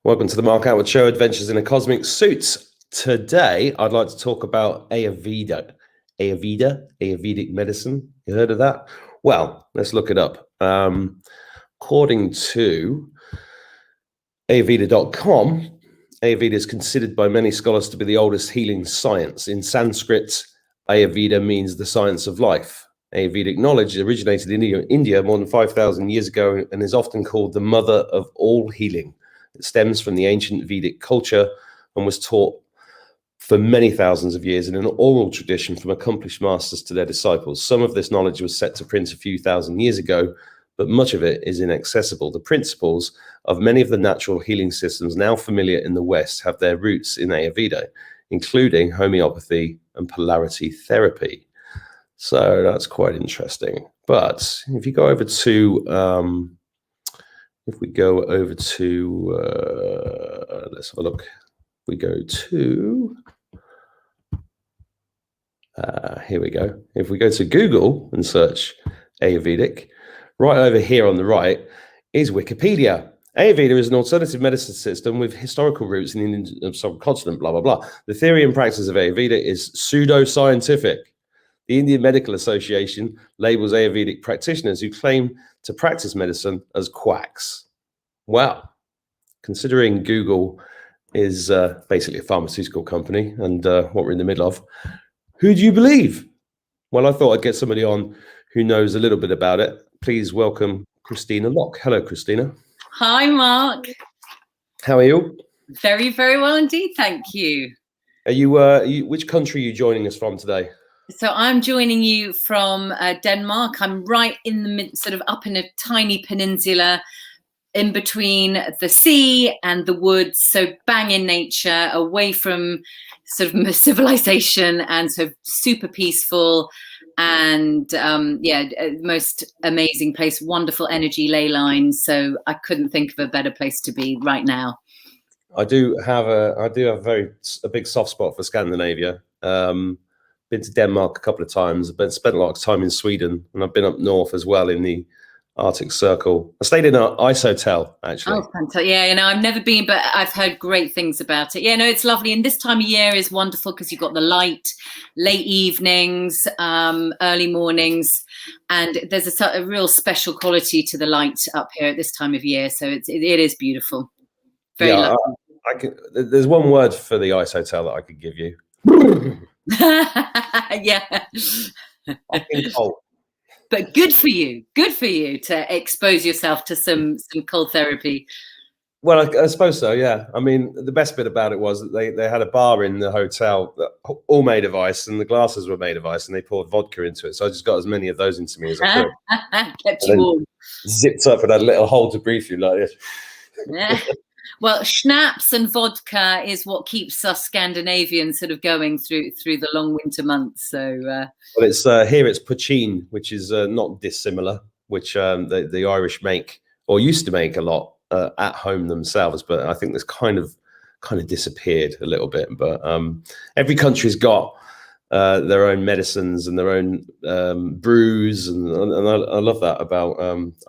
Welcome to the Mark Attwood Show, Adventures in a Cosmic Suit. Today, I'd like to talk about Ayurveda. Ayurvedic medicine. You heard of that? Well, let's look it up. According to Ayurveda.com, Ayurveda is considered by many scholars to be the oldest healing science. In Sanskrit, Ayurveda means the science of life. Ayurvedic knowledge originated in India more than 5,000 years ago and is often called the mother of all healing. It stems from the ancient Vedic culture and was taught for many thousands of years in an oral tradition from accomplished masters to their disciples. Some of this knowledge was set to print a few thousand years ago, but much of it is inaccessible. The principles of many of the natural healing systems now familiar in the West have their roots in Ayurveda, including homeopathy and polarity therapy. So that's quite interesting. But if you go over to let's have a look. We go to, here we go. If we go to Google and search Ayurvedic, right over here on the right is Wikipedia. Ayurveda is an alternative medicine system with historical roots in the Indian subcontinent, blah, blah, blah. The theory and practice of Ayurveda is pseudo-scientific. The Indian Medical Association labels Ayurvedic practitioners who claim to practice medicine as quacks. Wow. Considering Google is basically a pharmaceutical company and what we're in the middle of, who do you believe? Well, I thought I'd get somebody on who knows a little bit about it. Please welcome Christina Locke. Hello, Christina. Hi, Mark. How are you? Very, very well indeed. Thank you. Are you, which country are you joining us from today? So I'm joining you from Denmark. I'm right in the mid, sort of up in a tiny peninsula in between the sea and the woods. So bang in nature, away from sort of civilization, and sort of super peaceful. And most amazing place, wonderful energy ley lines. So I couldn't think of a better place to be right now. I do have a big soft spot for Scandinavia. Been to Denmark a couple of times, but spent a lot of time in Sweden, and I've been up north as well in the Arctic Circle. I stayed in an ice hotel, actually. Oh, fantastic. Yeah, I've never been, but I've heard great things about it. Yeah, no, it's lovely. And this time of year is wonderful because you've got the light, late evenings, early mornings, and there's a real special quality to the light up here at this time of year. So it is beautiful. Very lovely. There's one word for the ice hotel that I could give you. Yeah. Fucking cold. But good for you to expose yourself to some cold therapy. Well, I suppose so, yeah. I mean, the best bit about it was that they had a bar in the hotel that all made of ice, and the glasses were made of ice, and they poured vodka into it. So I just got as many of those into me as I could. Kept you warm. Zipped up and had a little hole to breathe through like this. Yeah. Well, schnapps and vodka is what keeps us Scandinavians sort of going through the long winter months. So, well, it's here it's poutine, which is not dissimilar, which the Irish make or used to make a lot at home themselves. But I think this kind of disappeared a little bit. But every country's got their own medicines and their own brews, and I love that about.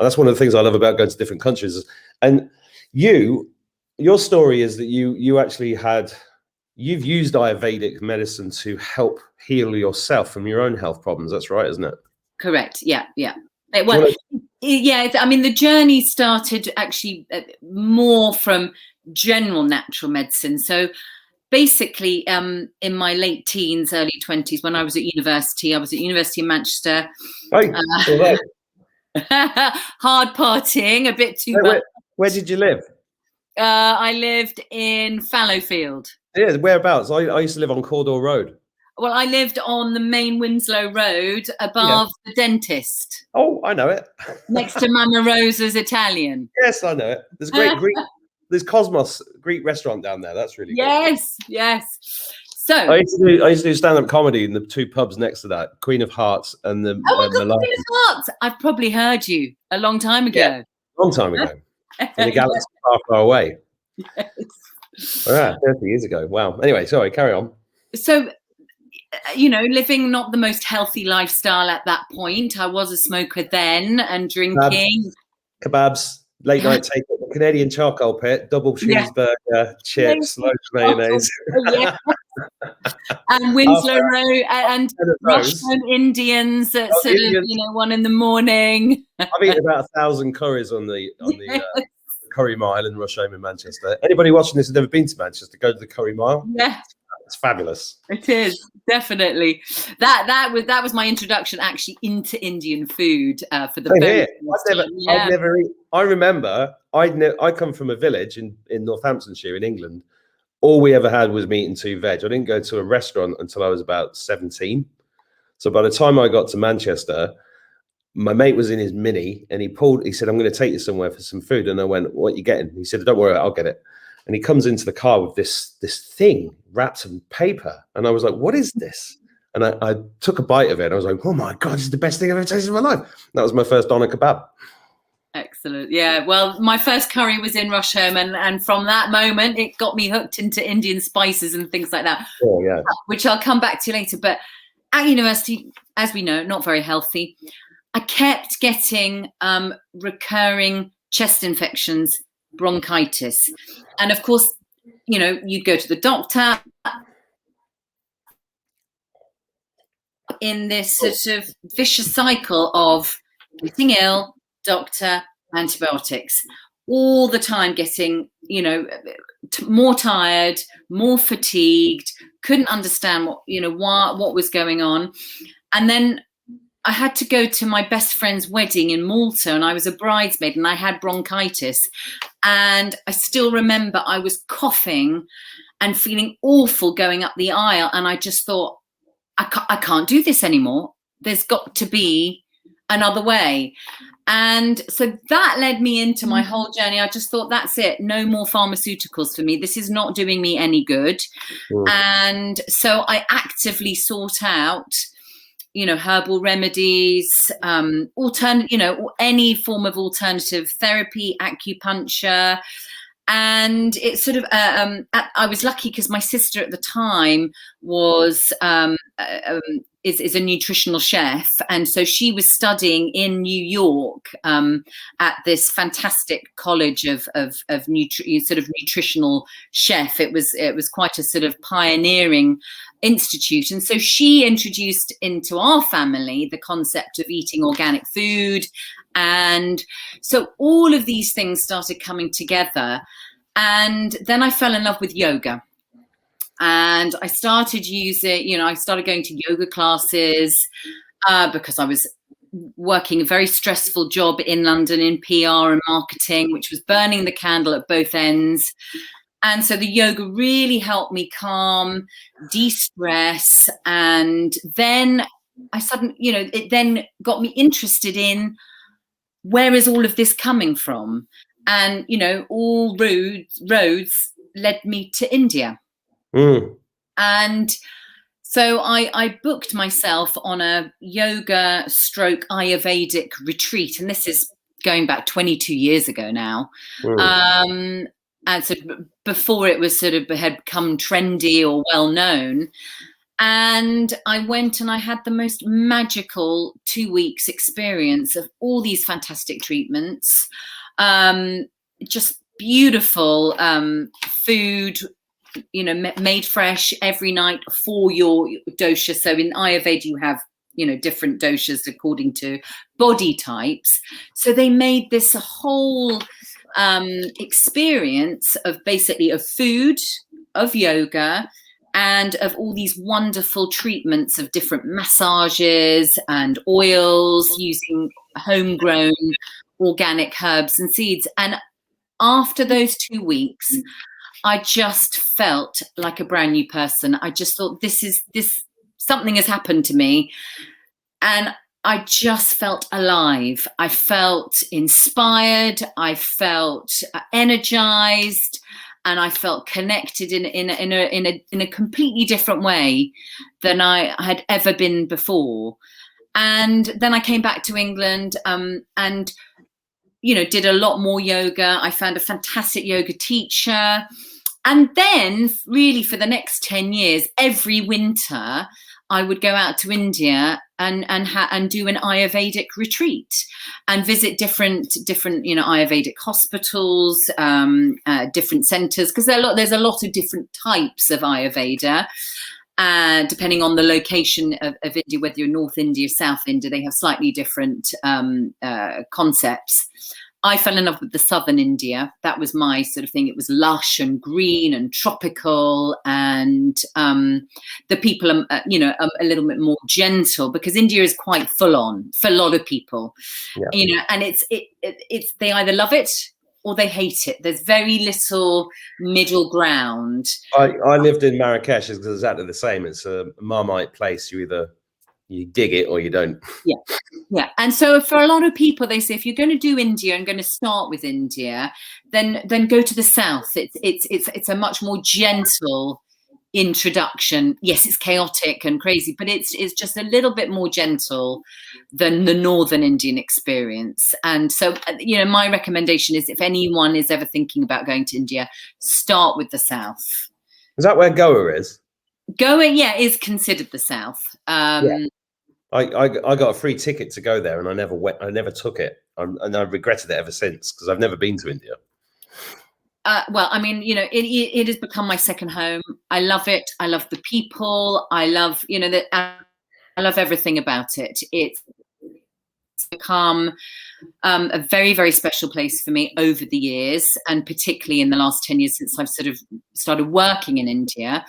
That's one of the things I love about going to different countries. And your story is that you actually you've used Ayurvedic medicine to help heal yourself from your own health problems. That's right, isn't it? Correct. Yeah. Well, yeah. I mean, the journey started actually more from general natural medicine. So basically, in my late teens, early 20s, when I was at university in Manchester. Hey, hard partying, a bit too much. Where did you live? I lived in Fallowfield. Yeah, whereabouts? I used to live on Cawdor Road. Well, I lived on the main Winslow Road above the dentist. Oh, I know it. Next to Mama Rosa's Italian. Yes, I know it. There's great Greek. There's Cosmos Greek restaurant down there. That's really good. Yes. So I used to do stand-up comedy in the two pubs next to that, Queen of Hearts and the Queen of Hearts. I've probably heard you a long time ago. Yeah, long time ago. In a galaxy far away. Yes. Yeah, 30 years ago. Wow. Anyway, sorry, carry on. So, living not the most healthy lifestyle at that point. I was a smoker then and drinking. Kebabs, late night take at the Canadian charcoal pit, double cheeseburger, chips, loads of mayonnaise. Yeah. And Winslow Road and Russian Indians at sort of, you know, 1 a.m. I've eaten about 1,000 curries on the Curry Mile in Rusholme in Manchester. Anybody watching this has never been to Manchester, go to the Curry Mile. Yeah. It's fabulous. It is, definitely. That was my introduction actually into Indian food for the I've never eaten. I remember I come from a village in Northamptonshire in England. All we ever had was meat and 2 veg. I didn't go to a restaurant until I was about 17. So by the time I got to Manchester, my mate was in his Mini and he said, I'm going to take you somewhere for some food. And I went, what are you getting? He said, don't worry, I'll get it. And he comes into the car with this thing wrapped in paper. And I was like, what is this? And I took a bite of it. And I was like, oh my God, this is the best thing I've ever tasted in my life. And that was my first doner kebab. Excellent. Yeah. Well, my first curry was in Rusholme. And from that moment, it got me hooked into Indian spices and things like that. Oh, yeah. Which I'll come back to later. But at university, as we know, not very healthy. I kept getting recurring chest infections, bronchitis. And of course, you know, you go to the doctor in this sort of vicious cycle of getting ill, doctor, antibiotics, all the time getting, you know, more tired, more fatigued, couldn't understand what was going on. And then I had to go to my best friend's wedding in Malta, and I was a bridesmaid and I had bronchitis. And I still remember I was coughing and feeling awful going up the aisle. And I just thought, I can't do this anymore. There's got to be another way. And so that led me into my whole journey. I just thought, that's it. No more pharmaceuticals for me. This is not doing me any good. And so I actively sought out, you know, herbal remedies, any form of alternative therapy, acupuncture. And it's sort of, I was lucky because my sister at the time was, is a nutritional chef. And so she was studying in New York at this fantastic college of nutritional chef. It was quite a sort of pioneering institute. And so she introduced into our family the concept of eating organic food. And so all of these things started coming together. And then I fell in love with yoga. And I started I started going to yoga classes because I was working a very stressful job in London in PR and marketing, which was burning the candle at both ends. And so the yoga really helped me calm, de-stress. And then it then got me interested in, where is all of this coming from? And, you know, all roads led me to India. And so I booked myself on a yoga / Ayurvedic retreat. And this is going back 22 years ago now. And so before it was sort of had become trendy or well known. And I went and I had the most magical 2 weeks experience of all these fantastic treatments, just beautiful food, you know, made fresh every night for your dosha. So in Ayurveda, you have, you know, different doshas according to body types. So they made this a whole experience of basically of food, of yoga, and of all these wonderful treatments of different massages and oils using homegrown organic herbs and seeds. And after those 2 weeks, I just felt like a brand new person. I just thought, something has happened to me. And I just felt alive. I felt inspired. I felt energized, and I felt connected in a completely different way than I had ever been before. And then I came back to England and, you know, did a lot more yoga. I found a fantastic yoga teacher. And then really for the next 10 years, every winter, I would go out to India and do an Ayurvedic retreat and visit different Ayurvedic hospitals, different centers, because there's a lot of different types of Ayurveda. Depending on the location of India, whether you're North India, South India, they have slightly different concepts. I fell in love with the southern India. That was my sort of thing. It was lush and green and tropical, and the people are, a little bit more gentle, because India is quite full on for a lot of people, and it's they either love it or they hate it. There's very little middle ground. I lived in Marrakesh. It's exactly the same. It's a Marmite place. You dig it or you don't. Yeah. And so for a lot of people, they say, if you're going to do India and going to start with India, then go to the south. It's a much more gentle introduction. Yes, it's chaotic and crazy, but it's just a little bit more gentle than the northern Indian experience. And so, my recommendation is, if anyone is ever thinking about going to India, start with the south. Is that where Goa is? Goa, is considered the south. I got a free ticket to go there, and I never went. I never took it, and I've regretted it ever since, because I've never been to India. Well, I mean, it has become my second home. I love it. I love the people. I love, I love everything about it. It's become a very, very special place for me over the years, and particularly in the last 10 years since I've sort of started working in India.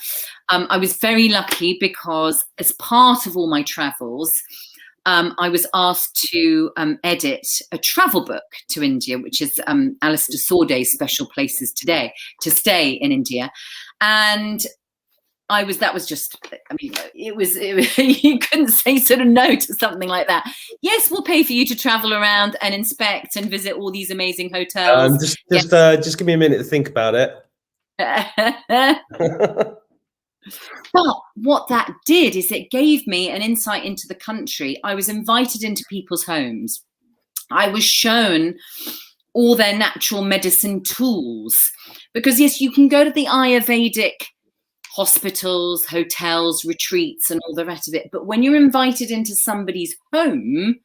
I was very lucky, because as part of all my travels, I was asked to edit a travel book to India, which is Alistair Sorday's Special Places to Stay in India. And that was just, it was you couldn't say sort of no to something like that. Yes, we'll pay for you to travel around and inspect and visit all these amazing hotels. Just give me a minute to think about it. But what that did is it gave me an insight into the country. I was invited into people's homes. I was shown all their natural medicine tools, because yes, you can go to the Ayurvedic hospitals, hotels, retreats, and all the rest of it. But when you're invited into somebody's home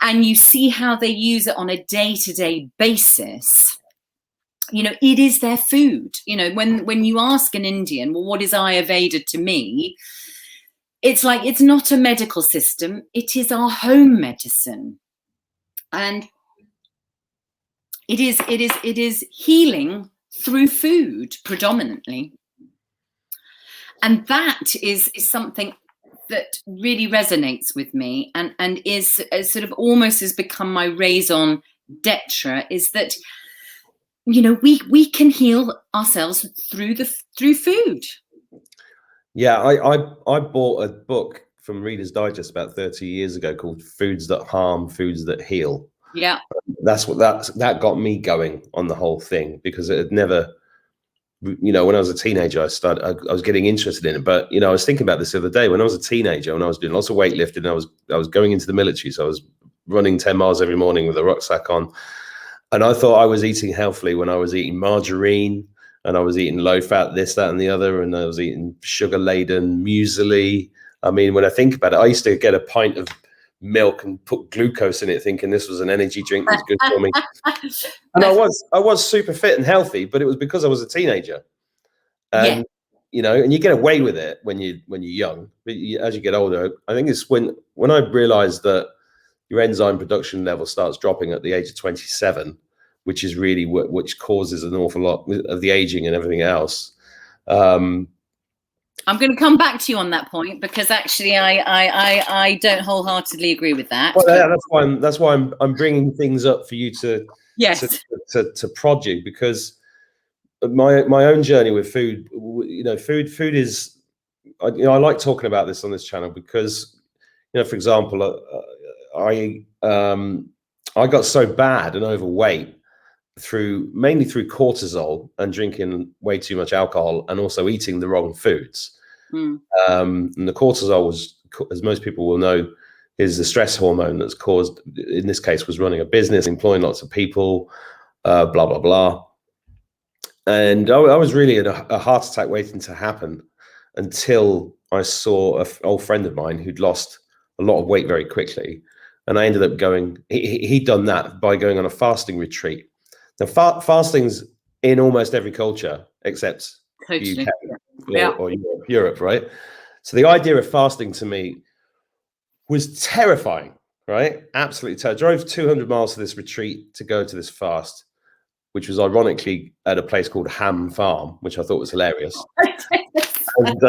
and you see how they use it on a day-to-day basis, it is their food. When you ask an Indian, well, what is Ayurveda to me? It's like, it's not a medical system. It is our home medicine. And it is healing through food predominantly. And that is something that really resonates with me, and is sort of almost has become my raison d'etre, is that, we can heal ourselves through food. Yeah, I bought a book from Reader's Digest about 30 years ago called Foods That Harm, Foods That Heal. Yeah. That got me going on the whole thing, because it had never, when I was a teenager, I was getting interested in it. But, I was thinking about this the other day. When I was a teenager, when I was doing lots of weightlifting, I was going into the military. So I was running 10 miles every morning with a rucksack on. And I thought I was eating healthily when I was eating margarine, and I was eating low fat, this, that, and the other. And I was eating sugar laden muesli. I mean, when I think about it, I used to get a pint of milk and put glucose in it, thinking this was an energy drink that was good for me. And I was super fit and healthy, but it was because I was a teenager. And and you get away with it when you're young, but as you get older, I think it's when I realized that your enzyme production level starts dropping at the age of 27, which is really which causes an awful lot of the aging and everything else. I'm going to come back to you on that point, because actually I don't wholeheartedly agree with that. Well, yeah, that's why I'm bringing things up for you to prod you, because my own journey with food, food is, I like talking about this on this channel, because for example, I got so bad and overweight mainly through cortisol and drinking way too much alcohol, and also eating the wrong foods. And the cortisol was, as most people will know, is the stress hormone that's caused, in this case, was running a business, employing lots of people, blah, blah, blah. And I was really in a heart attack waiting to happen. until I saw an old friend of mine who'd lost a lot of weight very quickly. And I ended up going, he'd done that by going on a fasting retreat. Now, fasting's in almost every culture except Totally. UK or Europe, right? So the idea of fasting to me was terrifying, right? Absolutely terrifying. Drove 200 miles to this retreat to go to this fast, which was ironically at a place called Ham Farm, which I thought was hilarious. And,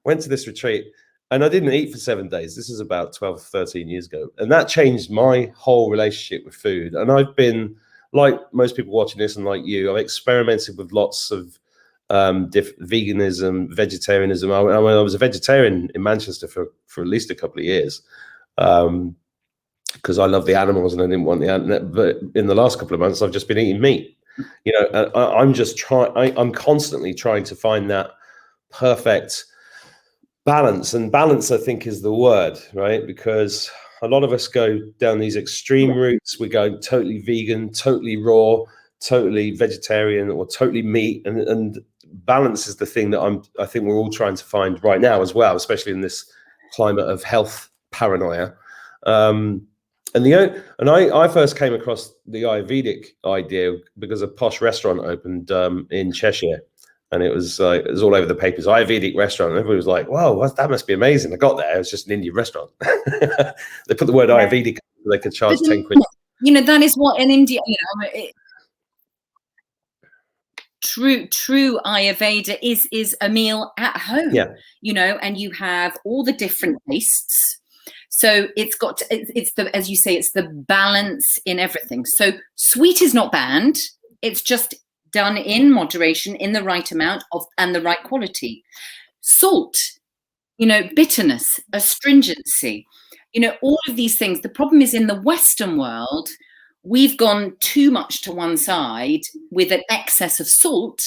went to this retreat and I didn't eat for 7 days. This is about 12, 13 years ago. And that changed my whole relationship with food. And I've been, like most people watching this and like you, I've experimented with lots of veganism, vegetarianism. I was a vegetarian in Manchester for at least a couple of years because I love the animals and I didn't want the animal. But in the last couple of months, I've just been eating meat. You know, I'm constantly trying to find that perfect balance, and balance I think is the word, right? Because a lot of us go down these extreme routes. We go totally vegan, totally raw, totally vegetarian, or totally meat, and balance is the thing that I think we're all trying to find right now as well, especially in this climate of health paranoia. I first came across the Ayurvedic idea because a posh restaurant opened in Cheshire, and it was all over the papers. Ayurvedic restaurant, and everybody was like, "Wow, that must be amazing!" I got there; it was just an Indian restaurant. They put the word Ayurvedic so they could charge 10 quid. You know, that is what in India, you know, true Ayurveda is a meal at home. Yeah. You know, and you have all the different tastes. So it's the, as you say, it's the balance in everything. So sweet is not banned. It's just done in moderation, in the right amount and the right quality. Salt, you know, bitterness, astringency, you know, all of these things. The problem is in the Western world, we've gone too much to one side with an excess of salt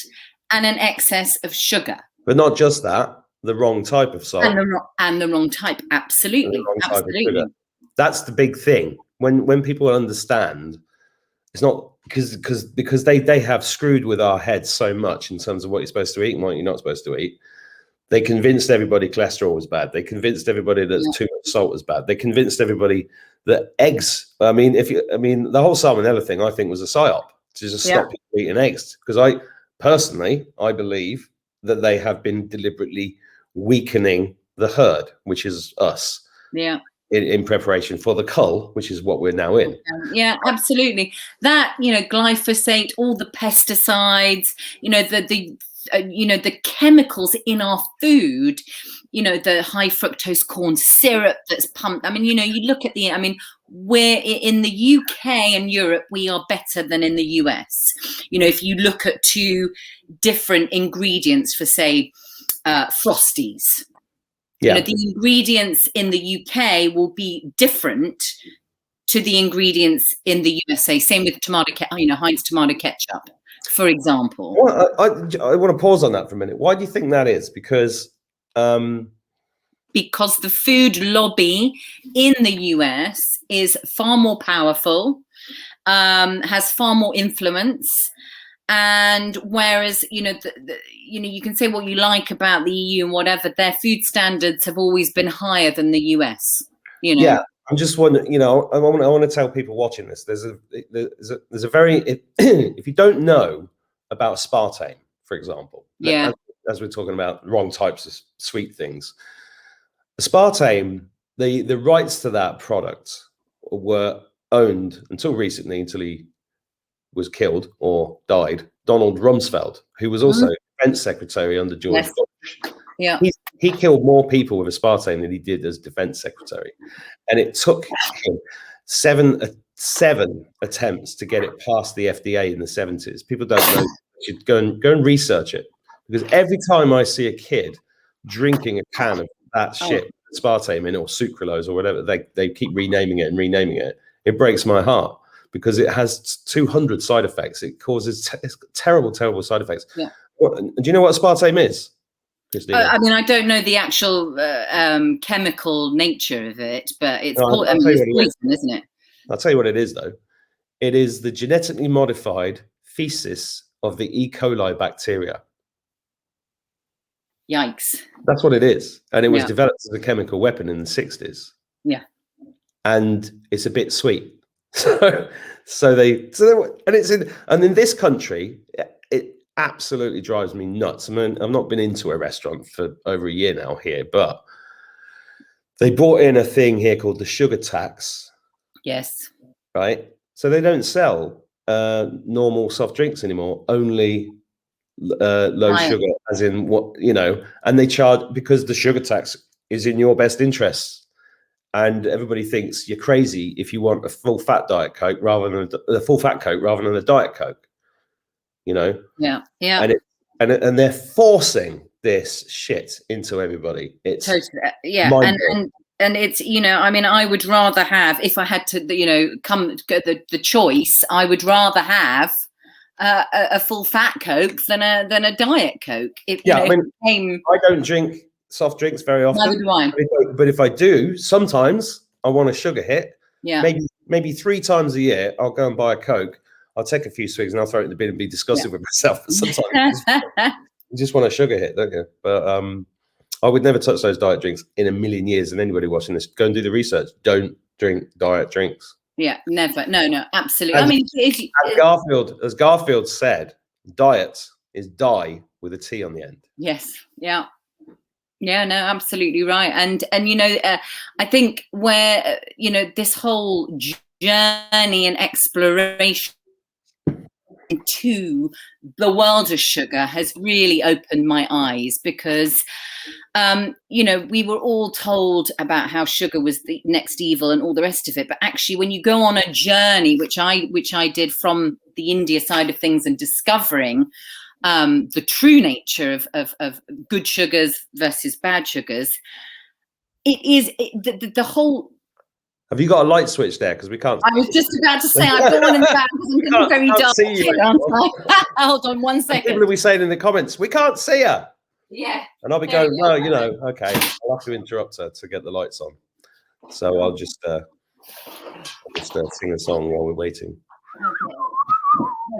and an excess of sugar. But not just that. The wrong type of salt and the wrong type, absolutely. Absolutely. That's the big thing. When people understand, it's not because they have screwed with our heads so much in terms of what you're supposed to eat and what you're not supposed to eat. They convinced everybody cholesterol was bad. They convinced everybody that too much salt was bad. They convinced everybody that eggs. I mean, the whole salmonella thing, I think, was a psyop to just stop people eating eggs. Because I believe that they have been deliberately weakening the herd, which is us. Yeah. In preparation for the cull, which is what we're now in. Yeah, absolutely. That, you know, glyphosate, all the pesticides, you know, the chemicals in our food, you know, the high fructose corn syrup that's pumped. I mean, you know, you look at we're in the UK and Europe, we are better than in the US. You know, if you look at two different ingredients for, say, Frosties. You know, the ingredients in the UK will be different to the ingredients in the USA. Same with Heinz tomato ketchup, for example. Well, I want to pause on that for a minute. Why do you think that is? Because the food lobby in the US is far more powerful, has far more influence. And whereas, you know, you can say what you like about the EU and whatever, their food standards have always been higher than the US. You know. Yeah, I'm just wondering. You know, I want to tell people watching this. There's a very if you don't know about aspartame, for example. Yeah. As we're talking about wrong types of sweet things, aspartame, the rights to that product were owned until recently, until he was killed or died, Donald Rumsfeld, who was also defense secretary under George Bush. Yeah. He killed more people with aspartame than he did as defense secretary. And it took him seven attempts to get it past the FDA in the 70s. People don't know. You should go and research it. Because every time I see a kid drinking a can of that shit, aspartame in or sucralose or whatever, they keep renaming it. It breaks my heart. Because it has 200 side effects. It causes terrible, terrible side effects. Yeah. Do you know what aspartame is, Christina? I mean, I don't know the actual chemical nature of it, but it's poison, isn't it? I'll tell you what it is, though. It is the genetically modified feces of the E. coli bacteria. Yikes. That's what it is. And it was Yeah. developed as a chemical weapon in the 60s. Yeah. And it's a bit sweet. And in this country, it absolutely drives me nuts. I mean, I've not been into a restaurant for over a year now here, but they brought in a thing here called the sugar tax. Yes. Right. So they don't sell normal soft drinks anymore, only low sugar, as in what, and they charge, because the sugar tax is in your best interests. And everybody thinks you're crazy if you want a full fat Diet Coke rather than a full fat Coke rather than a Diet Coke, Yeah. Yeah. And they're forcing this shit into everybody. It's totally. Yeah. And it's, I mean, I would rather have, if I had to, the choice, I would rather have a full fat Coke than a Diet Coke. I don't drink soft drinks very often. Neither do I. But if I do, sometimes I want a sugar hit. Yeah. Maybe 3 times a year, I'll go and buy a Coke. I'll take a few swigs and I'll throw it in the bin and be disgusted with myself. But sometimes you just want a sugar hit, don't you? But I would never touch those diet drinks in a million years. And anybody watching this, go and do the research. Don't drink diet drinks. Yeah, never. No, absolutely. I mean, as Garfield said, diet is die with a T on the end. Yes. Yeah. Yeah, no, absolutely right. And I think where, this whole journey and exploration into the world of sugar has really opened my eyes, because we were all told about how sugar was the next evil and all the rest of it, but actually when you go on a journey, which I did from the India side of things, and discovering the true nature of good sugars versus bad sugars, the whole. Have you got a light switch there? Because we can't. I was just about to say I've got one in the back because I'm very dark. Hold on 1 second. People will be saying in the comments, we can't see her. Yeah. And I'll be going, no, okay. I'll have to interrupt her to get the lights on. So I'll just sing a song while we're waiting.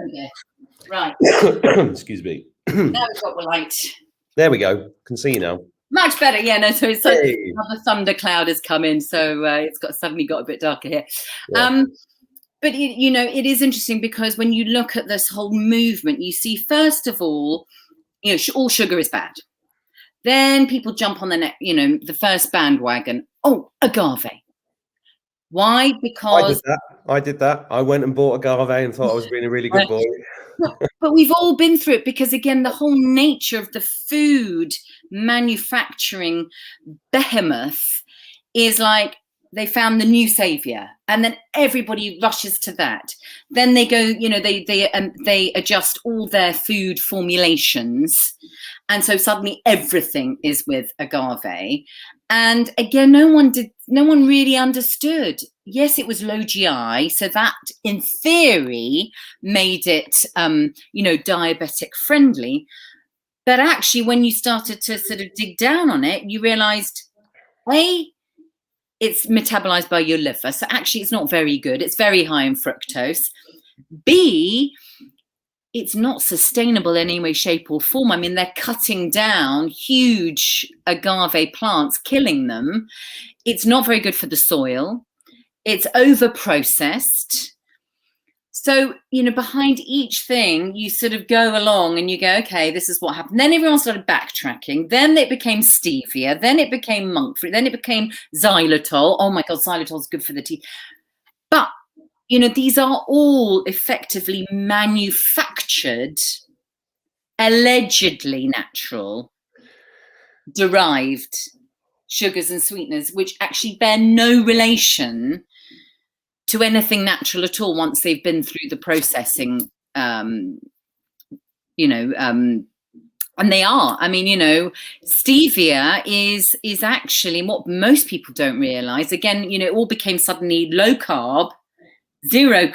Okay. Right. Excuse me. Now we've got the light. There we go. Can see you now. Much better. Yeah, no, so it's like another thunder cloud has come in, so it's suddenly got a bit darker here. Yeah. But it is interesting, because when you look at this whole movement, you see, first of all, all sugar is bad. Then people jump on the first bandwagon. Oh, agave. Why? Because I did that. I went and bought agave and thought I was being a really good boy. But we've all been through it, because again, the whole nature of the food manufacturing behemoth is like, they found the new savior, and then everybody rushes to that. Then they go, they adjust all their food formulations, and so suddenly everything is with agave. And again, no one really understood. Yes, it was low GI, so that in theory made it diabetic friendly. But actually, when you started to sort of dig down on it, you realized, A, it's metabolized by your liver. So actually, it's not very good. It's very high in fructose. B, it's not sustainable in any way, shape, or form. I mean, they're cutting down huge agave plants, killing them. It's not very good for the soil. It's over-processed. So, behind each thing, you sort of go along and you go, okay, this is what happened. Then everyone started backtracking. Then it became stevia. Then it became monk fruit. Then it became xylitol. Oh my God, xylitol is good for the teeth. But, these are all effectively manufactured, allegedly natural, derived sugars and sweeteners, which actually bear no relation to anything natural at all once they've been through the processing, and they are. I mean, stevia is actually what most people don't realize. Again, it all became suddenly low carb, zero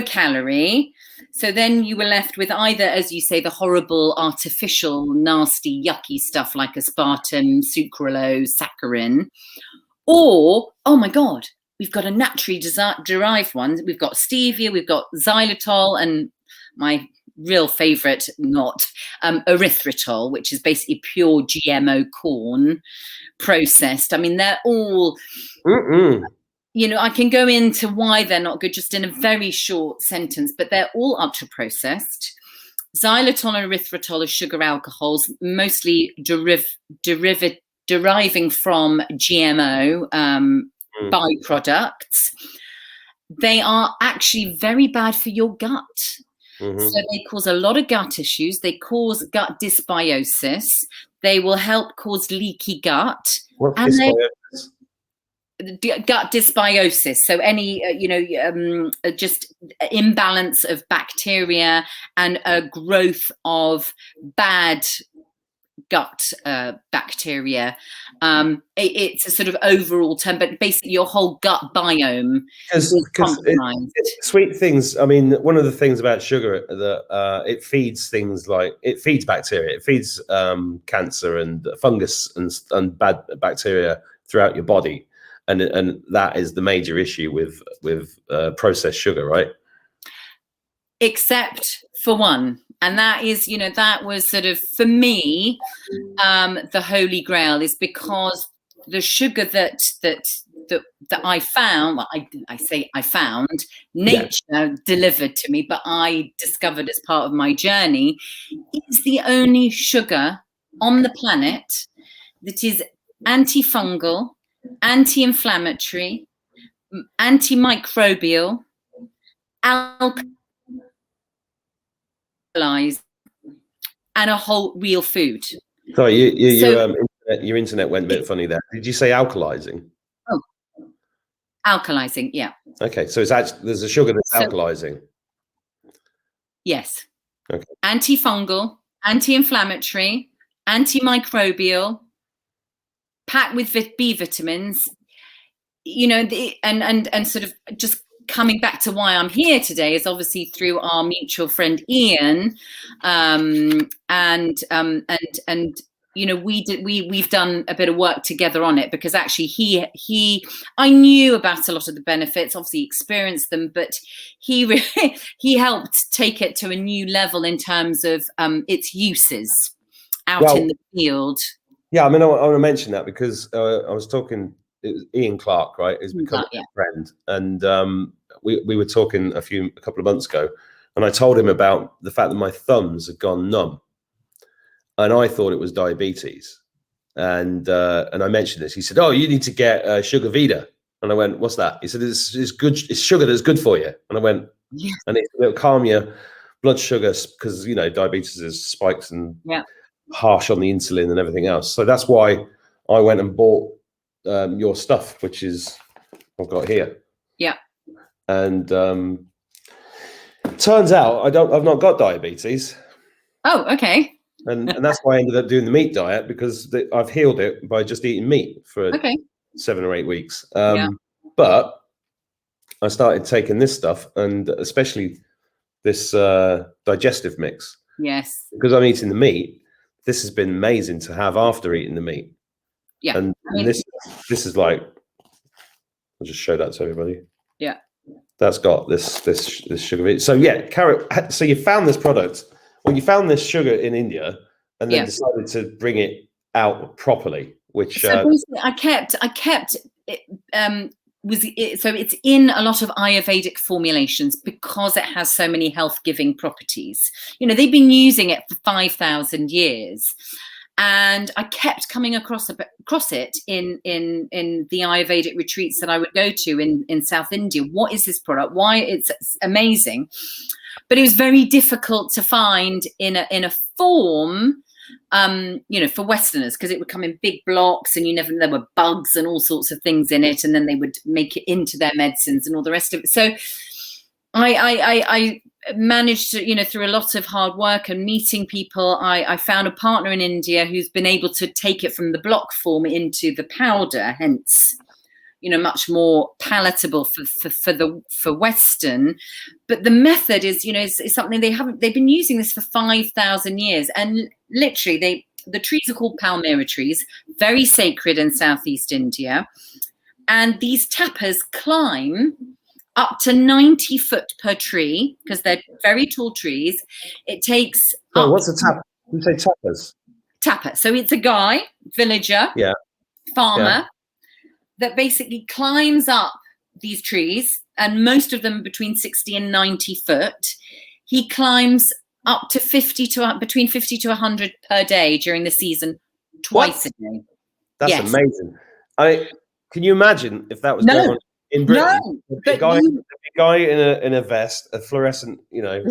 calorie. So then you were left with either, as you say, the horrible, artificial, nasty, yucky stuff like aspartame, sucralose, saccharin, or, oh my God, we've got a naturally derived one. We've got stevia, we've got xylitol, and my real favorite, erythritol, which is basically pure GMO corn processed. I mean, they're all, I can go into why they're not good just in a very short sentence, but they're all ultra processed. Xylitol and erythritol are sugar alcohols, mostly deriving from GMO byproducts. They are actually very bad for your gut. So they cause a lot of gut issues. They cause gut dysbiosis. They will help cause leaky gut. What's dysbiosis? Gut dysbiosis. So any, just imbalance of bacteria and a growth of bad gut bacteria. It's a sort of overall term, but basically your whole gut biome is compromised. Sweet things. I mean, one of the things about sugar that it feeds things like it feeds bacteria, it feeds cancer and fungus and bad bacteria throughout your body, and that is the major issue with processed sugar, right? Except for one. And that is, that was sort of, for me, the holy grail, is because the sugar that I found, well, I say I found, nature delivered to me, but I discovered as part of my journey, is the only sugar on the planet that is antifungal, anti-inflammatory, antimicrobial, and a whole real food. Sorry, your internet went a bit funny there. Did you say alkalizing? Oh, alkalizing, yeah. Okay, so it's actually there's a sugar that's alkalizing. Yes. Okay. Antifungal, anti-inflammatory, antimicrobial, packed with B vitamins. And sort of just coming back to why I'm here today is obviously through our mutual friend Ian, we've done a bit of work together on it, because actually I knew about a lot of the benefits, obviously experienced them, but he helped take it to a new level in terms of its uses out in the field. Yeah, I mean, I want to mention that because I was talking. It was Ian Clark, right? Who's become a friend, and we were talking a couple of months ago, and I told him about the fact that my thumbs had gone numb, and I thought it was diabetes, and I mentioned this. He said, "Oh, you need to get Sugar Veda," and I went, "What's that?" He said, "It's good. It's sugar that's good for you," and I went, "Yeah." And it'll calm your blood sugar because diabetes is spikes and harsh on the insulin and everything else. So that's why I went and bought your stuff, which is I've got here. Yeah. And turns out I've not got diabetes. Oh, okay. And that's why I ended up doing the meat diet, because I've healed it by just eating meat for 7 or 8 weeks. But I started taking this stuff, and especially this digestive mix. Yes. Because I'm eating the meat, this has been amazing to have after eating the meat. Yeah. And this is like, I'll just show that to everybody. Yeah. That's got this sugar. So carrot. So you found this product, well, you found this sugar in India, and then decided to bring it out properly. Which so basically I kept it. So it's in a lot of Ayurvedic formulations because it has so many health-giving properties. They've been using it for 5,000 years. And I kept coming across it in the Ayurvedic retreats that I would go to in South India. What is this product? Why it's amazing? But it was very difficult to find in a form, for Westerners, because it would come in big blocks, and there were bugs and all sorts of things in it, and then they would make it into their medicines and all the rest of it. So I managed to, through a lot of hard work and meeting people, I found a partner in India who's been able to take it from the block form into the powder, hence, much more palatable for Western. But the method is, is something they've been using this for 5,000 years, and literally the trees are called Palmyra trees, very sacred in Southeast India, and these tapas climb up to 90 foot per tree, because they're very tall trees. It takes. So what's a tap? You say tappers? Tapper. So it's a guy, villager, farmer, that basically climbs up these trees, and most of them between 60 and 90 foot. He climbs up to between 50 to 100 per day during the season, twice a day. That's amazing. Can you imagine if that was going on in Britain? No, a guy in a vest, a fluorescent, a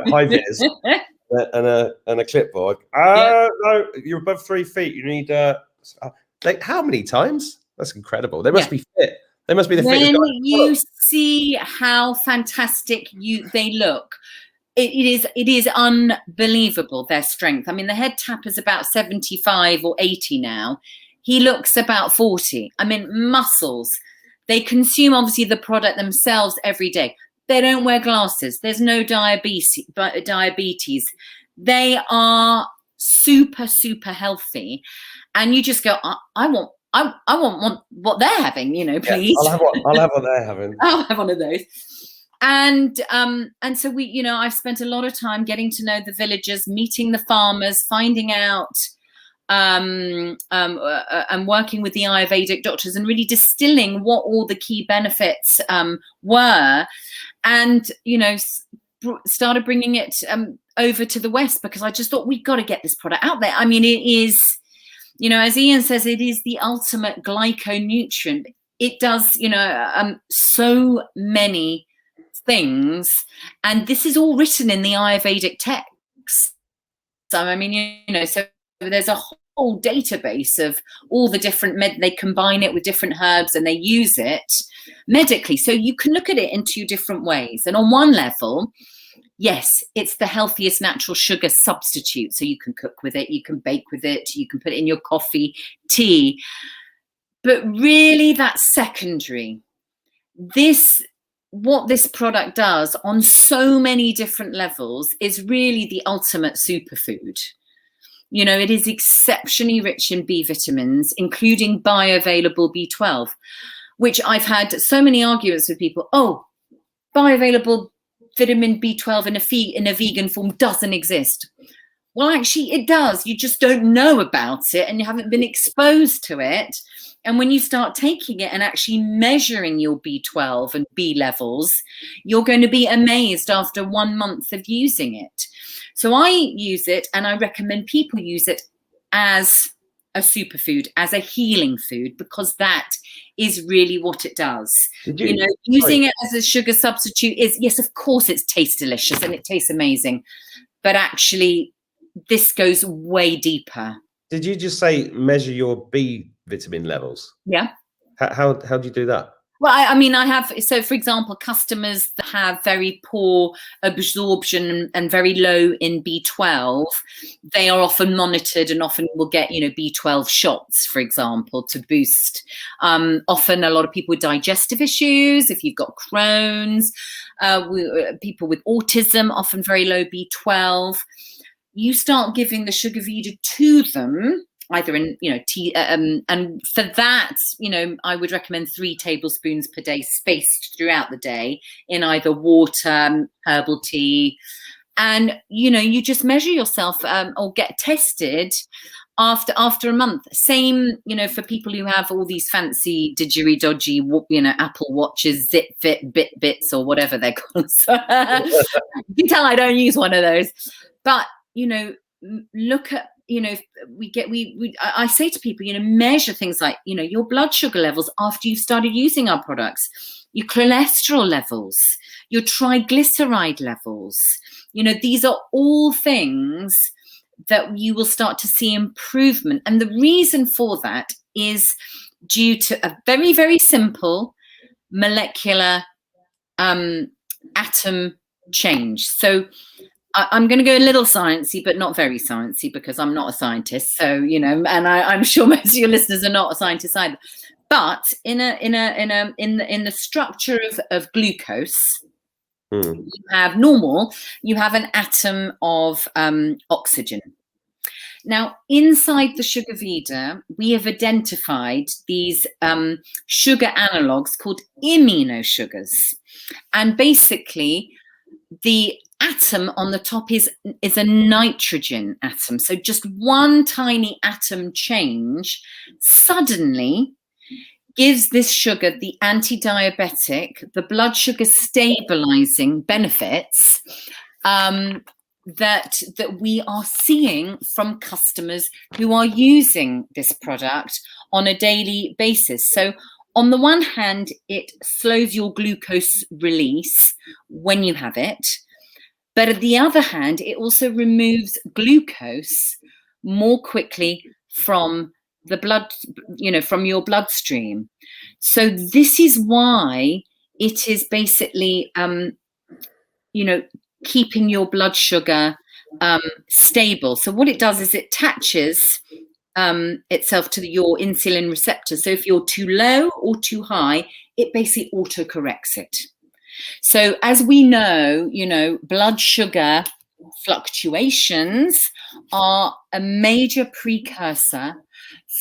high vis, and a clipboard. No, you're above 3 feet. You need like how many times? That's incredible. They must be fit. They must be the fittest guys. When you see how fantastic they look, it is unbelievable, their strength. I mean, the head tapper's about 75 or 80 now. He looks about 40. I mean, muscles. They consume, obviously, the product themselves every day. They don't wear glasses. There's no diabetes. They are super, super healthy. And you just go, I want what they're having, please. I'll have what they're having. I'll have one of those. And so I've spent a lot of time getting to know the villagers, meeting the farmers, finding out, and working with the Ayurvedic doctors and really distilling what all the key benefits were, and started bringing it over to the West, because I just thought we've got to get this product out there. I mean, it is, as Ian says, it is the ultimate glyconutrient. It does, so many things, and this is all written in the Ayurvedic text. So I mean, so there's a whole database of all the different they combine it with different herbs and they use it medically. So you can look at it in two different ways. And on one level, yes, it's the healthiest natural sugar substitute. So you can cook with it, you can bake with it, you can put it in your coffee, tea. But really, that's secondary. What this product does on so many different levels is really the ultimate superfood. It is exceptionally rich in B vitamins, including bioavailable B12, which I've had so many arguments with people. Oh, bioavailable vitamin B12 in a vegan form doesn't exist. Well, actually, it does. You just don't know about it and you haven't been exposed to it. And when you start taking it and actually measuring your B12 and B levels, you're going to be amazed after 1 month of using it. So I use it, and I recommend people use it as a superfood, as a healing food, because that is really what it does. Using it as a sugar substitute is, yes, of course, it tastes delicious and it tastes amazing, but actually this goes way deeper. Did you just say measure your B vitamin levels? Yeah. How do you do that? Well, I mean, I have, so for example, customers that have very poor absorption and very low in B12, they are often monitored and often will get, B12 shots, for example, to boost. Often a lot of people with digestive issues, if you've got Crohn's, people with autism, often very low B12. You start giving the Sugar Vida to them, either in, tea, and for that, I would recommend 3 tablespoons per day, spaced throughout the day, in either water, herbal tea, and you just measure yourself or get tested after a month. Same, for people who have all these fancy dodgy, Apple Watches, ZipFit, Bits, or whatever they're called. So, you can tell I don't use one of those, but look at. I say to people, measure things like, your blood sugar levels after you've started using our products, your cholesterol levels, your triglyceride levels. These are all things that you will start to see improvement. And the reason for that is due to a very, very simple molecular atom change. So I'm going to go a little sciencey, but not very sciencey, because I'm not a scientist. So, and I'm sure most of your listeners are not scientists either. But in the structure of glucose, you have an atom of oxygen. Now, inside the Sugar Veda, we have identified these sugar analogues called Immuno Sugars. And basically, the atom on the top is a nitrogen atom. So just one tiny atom change suddenly gives this sugar the anti-diabetic, the blood sugar stabilizing benefits that we are seeing from customers who are using this product on a daily basis. So on the one hand, it slows your glucose release when you have it. But on the other hand, it also removes glucose more quickly from the blood, from your bloodstream. So this is why it is basically, keeping your blood sugar stable. So what it does is it attaches itself to your insulin receptor. So if you're too low or too high, it basically auto-corrects it. So as we know, blood sugar fluctuations are a major precursor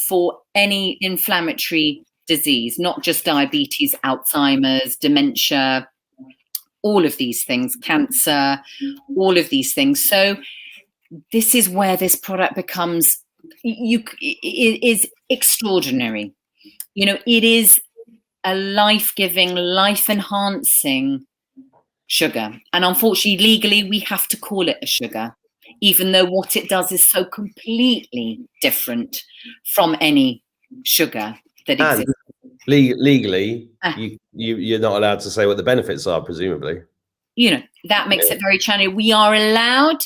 for any inflammatory disease, not just diabetes, Alzheimer's, dementia, all of these things, cancer, all of these things. So this is where this product becomes, it is extraordinary. It is a life-giving, life-enhancing sugar. And unfortunately, legally, we have to call it a sugar, even though what it does is so completely different from any sugar that exists. Legally, you're not allowed to say what the benefits are, presumably. That makes it very challenging. We are allowed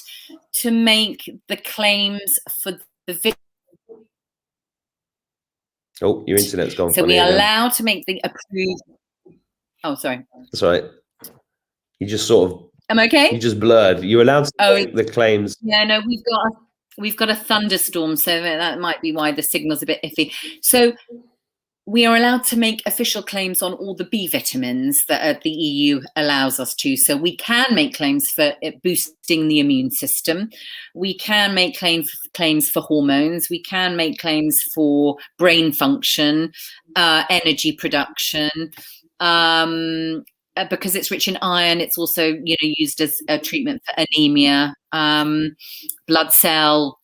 to make the claims for the Oh, your internet's gone. So we are allowed to make the approved. Oh, sorry. That's right. You just sort of. I'm okay. You just blurred. You're allowed to make the claims. Yeah, no, we've got a thunderstorm, so that might be why the signal's a bit iffy. So we are allowed to make official claims on all the B vitamins that the EU allows us to. So we can make claims for boosting the immune system. We can make claims for hormones. We can make claims for brain function, energy production. Because it's rich in iron, it's also used as a treatment for anemia, blood cell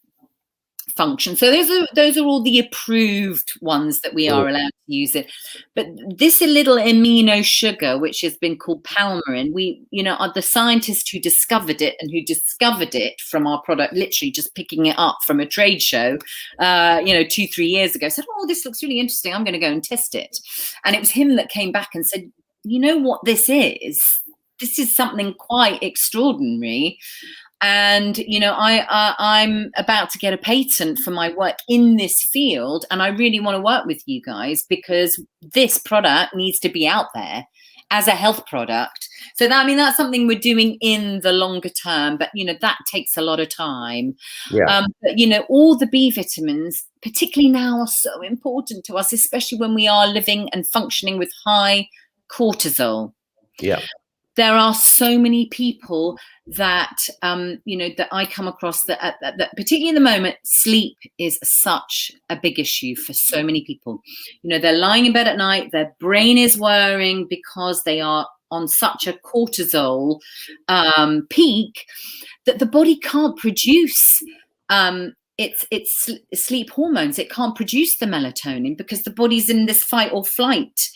function. So those are all the approved ones that we are allowed to use it. But this little amino sugar, which has been called Palmyrin, we are the scientists who discovered it and who discovered it from our product, literally just picking it up from a trade show 2-3 years ago, said, oh, this looks really interesting, I'm going to go and test it. And it was him that came back and said, you know what this is? This is something quite extraordinary. And, I'm about to get a patent for my work in this field. And I really want to work with you guys because this product needs to be out there as a health product. So that's something we're doing in the longer term, but, that takes a lot of time. Yeah. But, all the B vitamins, particularly now, are so important to us, especially when we are living and functioning with high cortisol. Yeah. There are so many people that, that I come across that particularly in the moment, sleep is such a big issue for so many people. They're lying in bed at night, their brain is whirring because they are on such a cortisol peak that the body can't produce its sleep hormones. It can't produce the melatonin because the body's in this fight or flight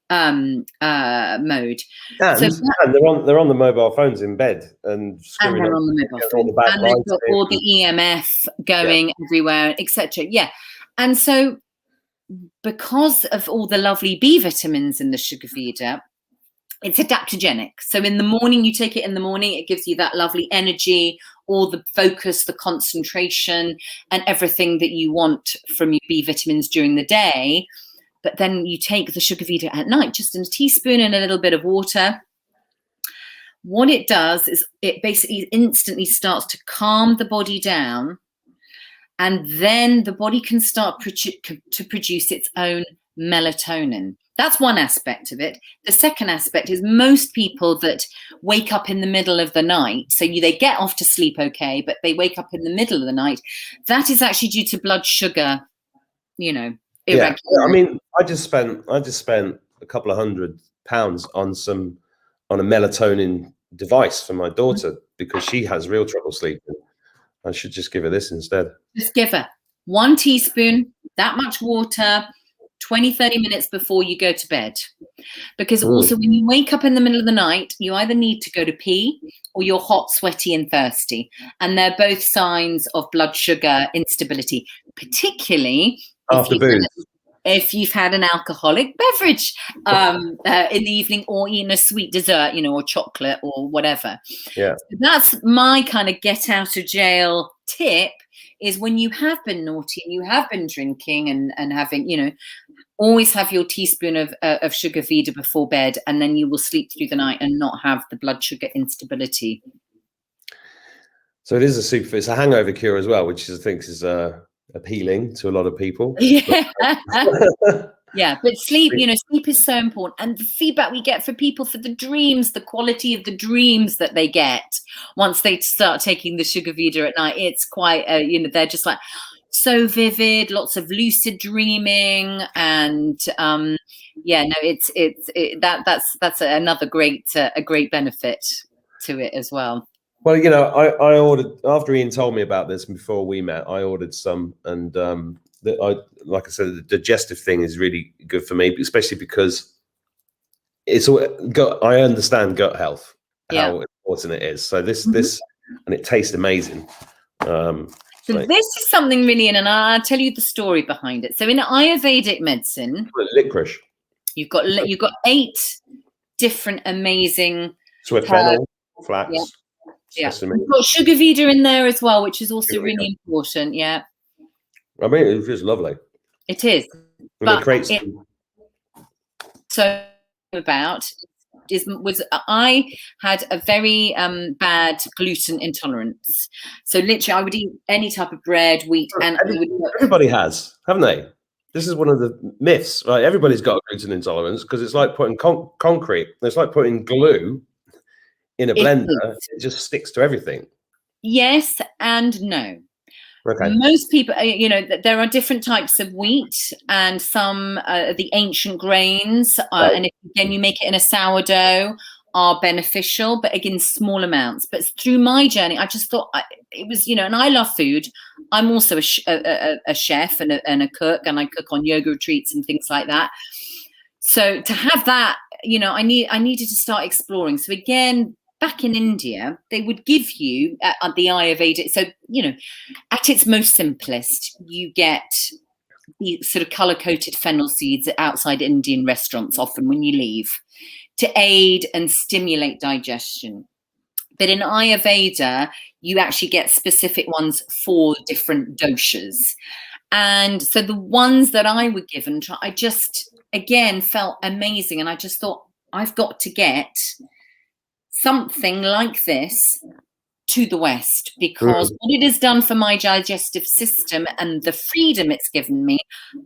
mode. And they're on the mobile phones in bed and they're on the mobile phone, and they've got all the EMF going everywhere, etc. Yeah, and so because of all the lovely B vitamins in the Sugar Veda, it's adaptogenic. So in the morning, you take it in the morning, it gives you that lovely energy, all the focus, the concentration, and everything that you want from your B vitamins during the day. But then you take the Sugar Veda at night, just in a teaspoon and a little bit of water. What it does is it basically instantly starts to calm the body down, and then the body can start to produce its own melatonin. That's one aspect of it. The second aspect is most people that wake up in the middle of the night, so they get off to sleep okay, but they wake up in the middle of the night, that is actually due to blood sugar, irregular. Yeah, I mean, I just spent a couple of £100 on a melatonin device for my daughter because she has real trouble sleeping. I should just give her this instead. Just give her 1 teaspoon, that much water, 20-30 minutes before you go to bed. Because also when you wake up in the middle of the night, you either need to go to pee or you're hot, sweaty and thirsty. And they're both signs of blood sugar instability, particularly after booze. If you've had an alcoholic beverage in the evening or eaten a sweet dessert, or chocolate or whatever. Yeah. So that's my kind of get out of jail tip, is when you have been naughty and you have been drinking and having, always have your teaspoon of sugar Veda before bed, and then you will sleep through the night and not have the blood sugar instability. So it is a superfood. It's a hangover cure as well, which I think is appealing to a lot of people. Yeah. Yeah, but sleep, sleep is so important. And the feedback we get for people for the dreams, the quality of the dreams that they get once they start taking the sugar Veda at night, it's quite, they're just like so vivid, lots of lucid dreaming. And that's another a great benefit to it as well. Well, I ordered, after Ian told me about this before we met, I ordered some, and like I said, the digestive thing is really good for me, especially because I understand gut health, how important it is. So this, and it tastes amazing. So this is something really, and I'll tell you the story behind it. So in Ayurvedic medicine, licorice, you've got 8 different amazing sweet fennel, flax. Yeah, you've got sugar Veda in there as well, which is also really important. Yeah, I mean, it's just lovely. It is. But I had a very bad gluten intolerance. So literally, I would eat any type of bread, wheat, and everybody has, haven't they? This is one of the myths, right? Everybody's got a gluten intolerance because it's like putting concrete. It's like putting glue in a blender. It just sticks to everything. Yes and no. Okay. Most people, there are different types of wheat, and some the ancient grains, and if again you make it in a sourdough, are beneficial, but again small amounts. But through my journey, I just thought it was, and I love food. I'm also a chef and a cook, and I cook on yoga retreats and things like that. So to have that, I needed to start exploring. So again, back in India, they would give you the Ayurveda. So, at its most simplest, you get the sort of color-coated fennel seeds outside Indian restaurants, often when you leave, to aid and stimulate digestion. But in Ayurveda, you actually get specific ones for different doshas. And so the ones that I were given, I just, again, felt amazing. And I just thought, I've got to get something like this to the West, because what it has done for my digestive system and the freedom it's given me,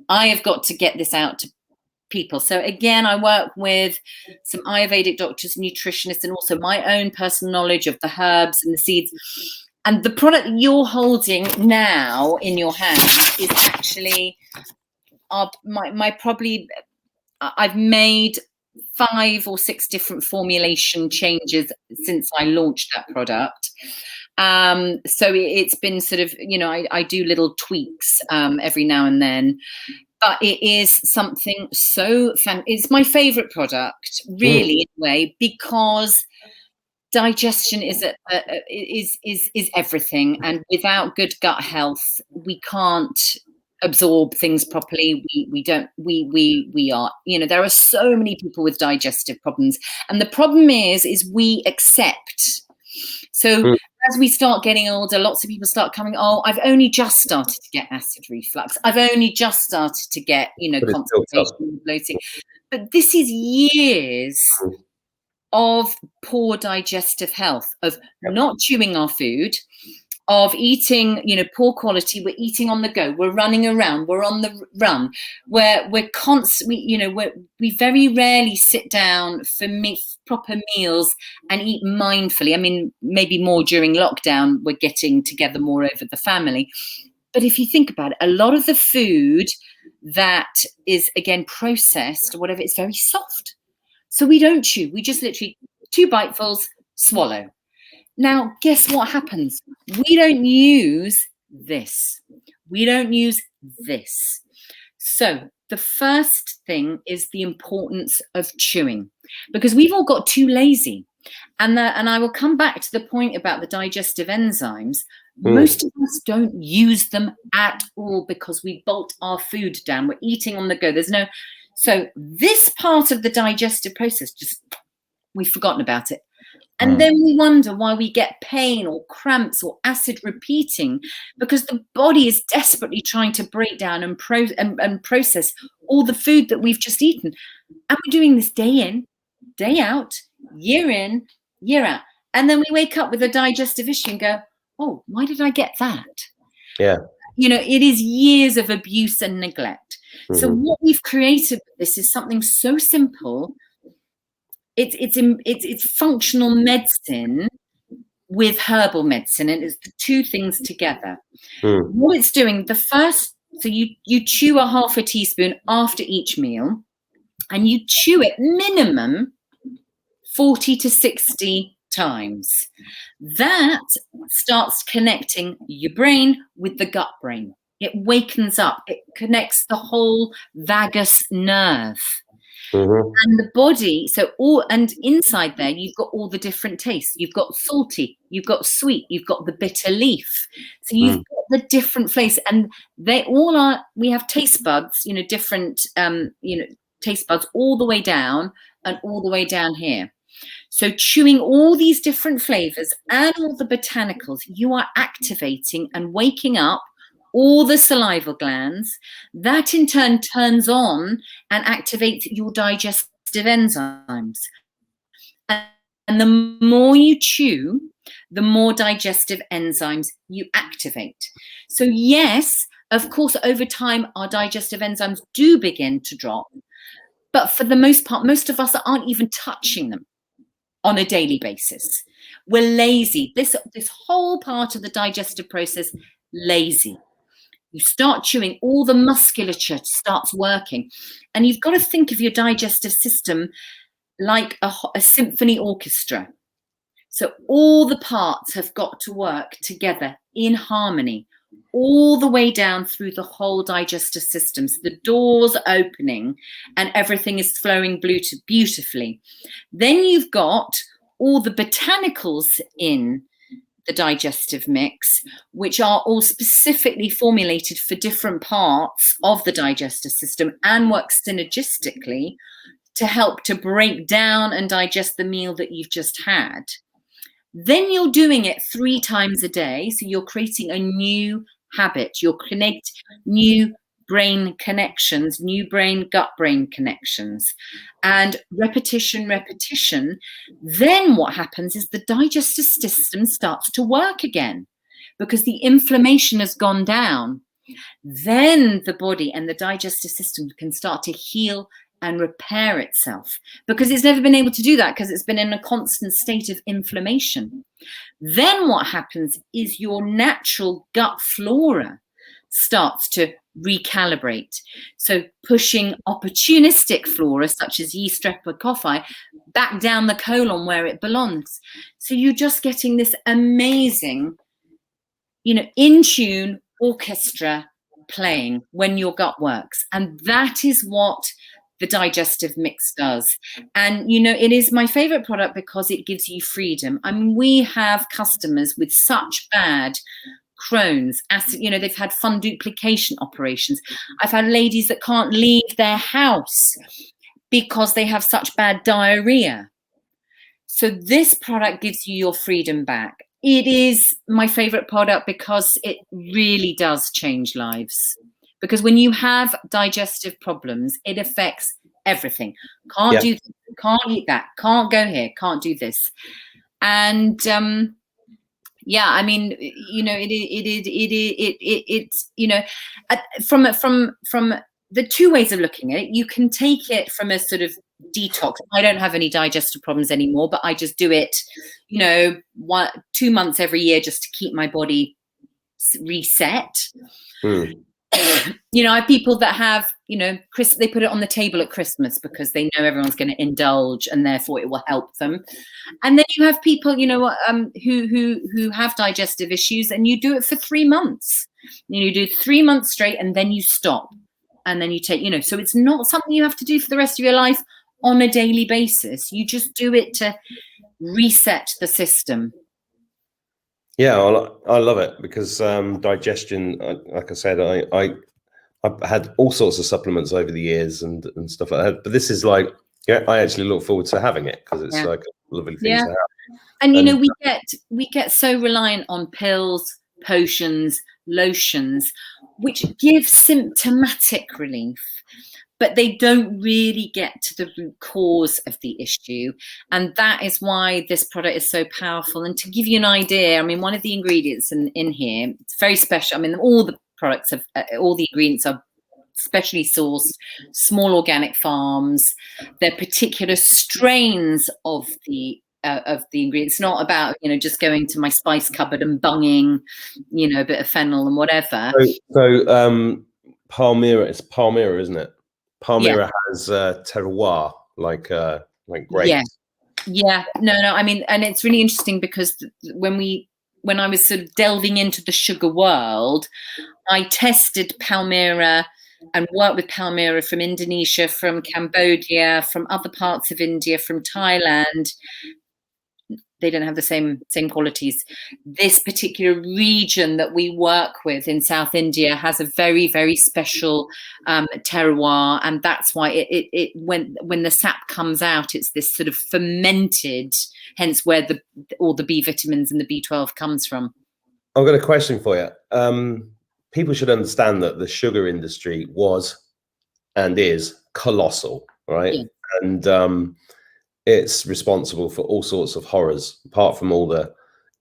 I have got to get this out to people. So again, I work with some Ayurvedic doctors, nutritionists, and also my own personal knowledge of the herbs and the seeds. And the product that you're holding now in your hand is actually I've made 5 or 6 different formulation changes since I launched that product. So it's been sort of, I do little tweaks every now and then, but it is something so fun. It's my favorite product, really, in a way, because digestion is everything, and without good gut health, we can't absorb things properly. We are, there are so many people with digestive problems, and the problem is we accept. So as we start getting older, lots of people start coming, I've only just started to get acid reflux, I've only just started to get constipation and bloating. But this is years of poor digestive health, of not chewing our food, of eating, poor quality. We're eating on the go. We're running around. We're on the run. We're constantly, we very rarely sit down for proper meals and eat mindfully. I mean, maybe more during lockdown, we're getting together more over the family. But if you think about it, a lot of the food that is, again, processed or whatever, it's very soft. So we don't chew. We just literally 2 bitefuls, swallow. Now, guess what happens? We don't use this. We don't use this. So the first thing is the importance of chewing, because we've all got too lazy. And I will come back to the point about the digestive enzymes. Most of us don't use them at all because we bolt our food down. We're eating on the go. So this part of the digestive process, we've forgotten about it. And then we wonder why we get pain or cramps or acid repeating, because the body is desperately trying to break down and process all the food that we've just eaten. And we're doing this day in, day out, year in, year out. And then we wake up with a digestive issue and go, oh, why did I get that? Yeah. It is years of abuse and neglect. So what we've created with this is something so simple. It's functional medicine with herbal medicine, and it's the two things together. What it's doing, so you chew a half a teaspoon after each meal, and you chew it minimum 40 to 60 times. That starts connecting your brain with the gut brain. It wakens up. It connects the whole vagus nerve. And the body, and inside there, you've got all the different tastes. You've got salty, you've got sweet, you've got the bitter leaf. So you've got the different flavors, and they all are, we have taste buds, different, taste buds all the way down and all the way down here. So chewing all these different flavors and all the botanicals, you are activating and waking up all the salival glands. That in turn turns on and activates your digestive enzymes. And the more you chew, the more digestive enzymes you activate. So yes, of course, over time, our digestive enzymes do begin to drop. But for the most part, most of us aren't even touching them on a daily basis. We're lazy. This whole part of the digestive process, lazy. You start chewing, all the musculature starts working. And you've got to think of your digestive system like a symphony orchestra. So all the parts have got to work together in harmony, all the way down through the whole digestive system. So the doors opening and everything is flowing beautifully. Then you've got all the botanicals in the digestive mix, which are all specifically formulated for different parts of the digestive system and work synergistically to help to break down and digest the meal that you've just had. Then you're doing it 3 times a day. So you're creating a new habit. You're connecting new brain connections, new brain, gut brain connections, and repetition. Then what happens is the digestive system starts to work again because the inflammation has gone down. Then the body and the digestive system can start to heal and repair itself, because it's never been able to do that because it's been in a constant state of inflammation. Then what happens is your natural gut flora starts to recalibrate. So pushing opportunistic flora such as yeast, streptococci back down the colon where it belongs. So you're just getting this amazing, in tune orchestra playing when your gut works. And that is what the digestive mix does. And, it is my favorite product because it gives you freedom. I mean, we have customers with such bad Crohn's, acid, they've had fund duplication operations. I've had ladies that can't leave their house because they have such bad diarrhea. So this product gives you your freedom back. It is my favorite product because it really does change lives. Because when you have digestive problems, it affects everything. Can't do this, can't eat that, can't go here, can't do this. And Yeah, I mean, you know, it's, you know, from the two ways of looking at it, you can take it from a sort of detox. I don't have any digestive problems anymore, but I just do it, you know, 2 months every year just to keep my body reset. You know, I have people that have, you know, they put it on the table at Christmas because they know everyone's going to indulge and therefore it will help them. And then you have people, you know, who have digestive issues, and you do it for 3 months. You do 3 months straight and then you stop. And then you take, you know, so it's not something you have to do for the rest of your life on a daily basis. You just do it to reset the system. Yeah, I love it because digestion, like I said, I've had all sorts of supplements over the years and stuff like that. But this is like, yeah, I actually look forward to having it because it's like a lovely thing to have. And you know, we get so reliant on pills, potions, lotions, which give symptomatic relief, but they don't really get to the root cause of the issue. And that is why this product is so powerful. And to give you an idea, I mean, one of the ingredients in here, it's very special. I mean, all the products have, all the ingredients are specially sourced, small organic farms. They're particular strains of the ingredients. It's not about, you know, just going to my spice cupboard and bunging, you know, a bit of fennel and whatever. So Palmyra, it's Palmyra, isn't it? Palmyra has terroir, like grapes. Yeah. No. I mean, and it's really interesting because when I was sort of delving into the sugar world, I tested Palmyra and worked with Palmyra from Indonesia, from Cambodia, from other parts of India, from Thailand. They don't have the same qualities. This particular region that we work with in South India has a very, very special terroir, and that's why it when the sap comes out, it's this sort of fermented. Hence, where all the B vitamins and the B12 comes from. I've got a question for you. People should understand that the sugar industry was and is colossal, right? Yeah. And it's responsible for all sorts of horrors, apart from all the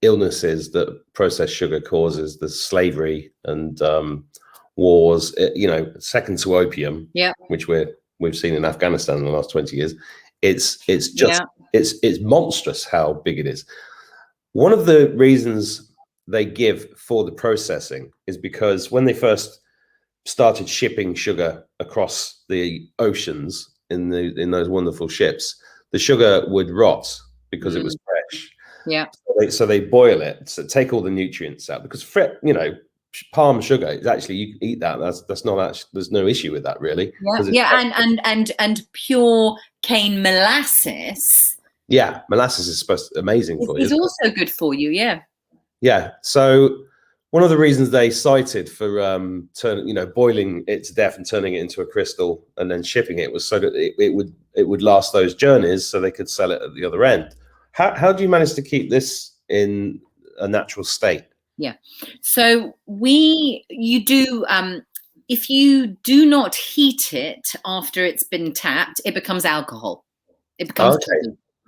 illnesses that processed sugar causes, the slavery and wars, you know, second to opium, which we've seen in Afghanistan in the last 20 years. It's just, it's monstrous how big it is. One of the reasons they give for the processing is because when they first started shipping sugar across the oceans in those wonderful ships, the sugar would rot because it was fresh. Yeah. So they boil it to take all the nutrients out, because you know, palm sugar is actually, you can eat that. That's not actually, there's no issue with that really. And pure cane molasses. Yeah, molasses is amazing for you. It's also good for you. Yeah. Yeah. So one of the reasons they cited for boiling it to death and turning it into a crystal and then shipping it was so that it would last those journeys, so they could sell it at the other end. How do you manage to keep this in a natural state? Yeah. So you do if you do not heat it after it's been tapped, it becomes alcohol. It becomes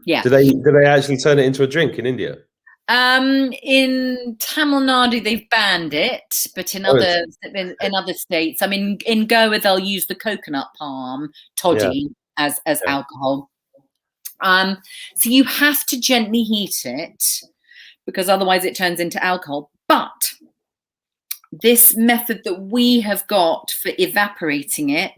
Do they actually turn it into a drink in India? In Tamil Nadu they've banned it, but in other states, I mean, in Goa they'll use the coconut palm toddy as alcohol. So you have to gently heat it because otherwise it turns into alcohol. But this method that we have got for evaporating it,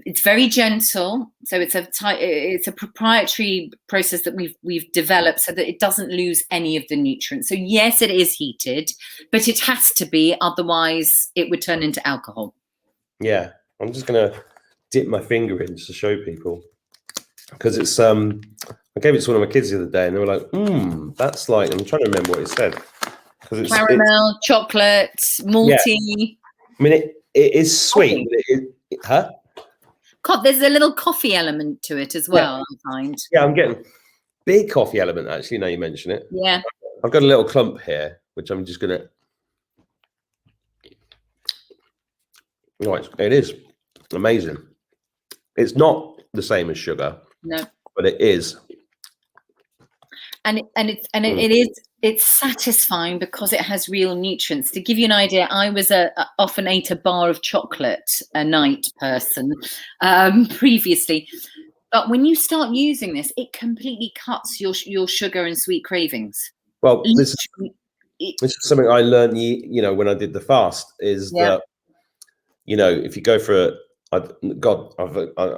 it's very gentle. So it's a proprietary process that we've developed so that it doesn't lose any of the nutrients. So yes, it is heated, but it has to be, otherwise it would turn into alcohol. Yeah, I'm just gonna dip my finger in just to show people, because it's I gave it to one of my kids the other day and they were like, that's like, I'm trying to remember what it said. Because it's caramel, chocolate, malty. Yeah. I mean, it is sweet. There's a little coffee element to it as well, I find. Yeah, I'm getting big coffee element, actually, now you mention it. Yeah. I've got a little clump here, which I'm just going to... Right, it is amazing. It's not the same as sugar. No. But it is. And it is It's satisfying because it has real nutrients. To give you an idea, I was often ate a bar of chocolate a night person previously. But when you start using this, it completely cuts your sugar and sweet cravings. Well, this is something I learned, when I did the fast, is that, if you go for I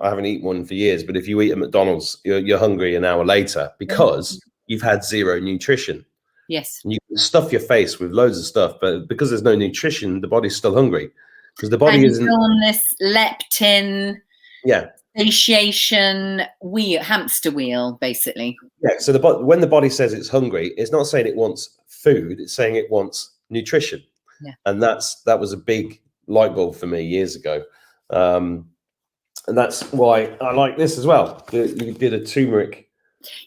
haven't eaten one for years, but if you eat at McDonald's, you're hungry an hour later because you've had zero nutrition. Yes. And you can stuff your face with loads of stuff, but because there's no nutrition, the body's still hungry because the body isn't on this leptin. Yeah. Satiation wheel, hamster wheel, basically. Yeah. So when the body says it's hungry, it's not saying it wants food; it's saying it wants nutrition. Yeah. And that was a big light bulb for me years ago, and that's why I like this as well. You did a turmeric.